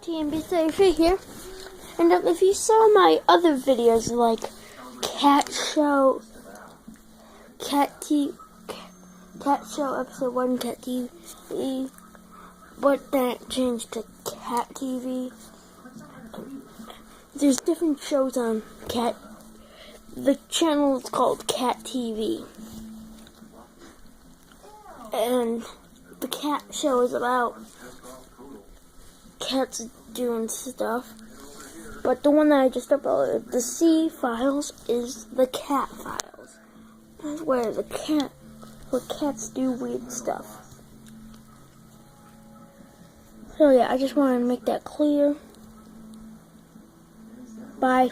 TNB33 here, and if you saw my other videos like Cat Show episode 1, Cat TV, but then it changed to Cat TV. There's different shows on Cat. The channel is called Cat TV, and the Cat Show is about cats doing stuff. But the one that I just uploaded, the C files, is the cat files. That's where cats do weird stuff. So yeah, I just wanted to make that clear. Bye.